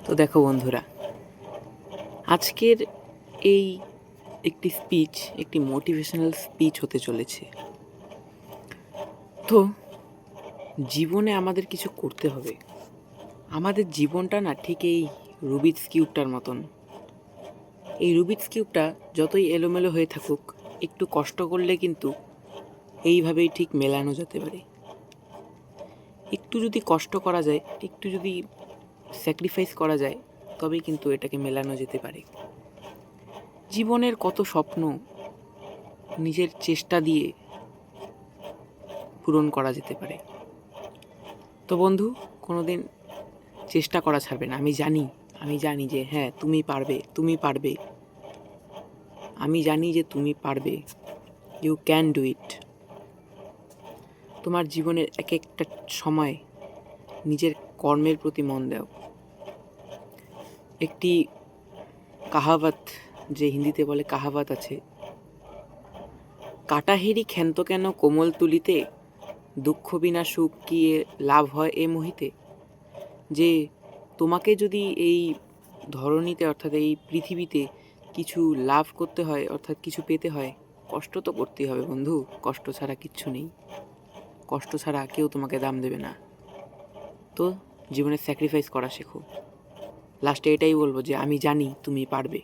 তো দেখো বন্ধুরা, আজকের এই একটি মোটিভেশনাল স্পিচ হতে চলেছে। তো জীবনে আমাদের কিছু করতে হবে। আমাদের জীবনটা না ঠিক এই রুবিকস কিউবটার মতন। এই রুবিকস কিউবটা যতই এলোমেলো হয়ে থাকুক, একটু কষ্ট করলে কিন্তু এইভাবেই ঠিক মেলানো যেতে পারে। একটু যদি কষ্ট করা যায়, একটু যদি স্যাক্রিফাইস করা যায়, তবেই কিন্তু এটাকে মেলানো যেতে পারে। জীবনের কত স্বপ্ন নিজের চেষ্টা দিয়ে পূরণ করা যেতে পারে। তো বন্ধু, কোনোদিন চেষ্টা করা ছাড়বে না। আমি জানি যে হ্যাঁ, তুমি পারবে। আমি জানি যে তুমি পারবে। You can do it. তোমার জীবনের এক একটা সময় নিজের কর্মের প্রতি মন দাও। একটি কাহাবাত, যে হিন্দিতে বলে কাহাবাত আছে, কাটাহেরি ক্ষান্ত কেন কোমল তুলিতে, দুঃখ বিনা সুখ কি এ লাভ হয় এ মোহিতে। যে তোমাকে যদি এই ধরণীতে অর্থাৎ এই পৃথিবীতে কিছু লাভ করতে হয়, অর্থাৎ কিছু পেতে হয়, কষ্ট তো করতেই হবে বন্ধু। কষ্ট ছাড়া কিচ্ছু নেই। কষ্ট ছাড়া কেউ তোমাকে দাম দেবে না। তো জীবনে স্যাক্রিফাইস করা শেখো। লাস্টে এটাই বলবো যে আমি জানি তুমি পারবে।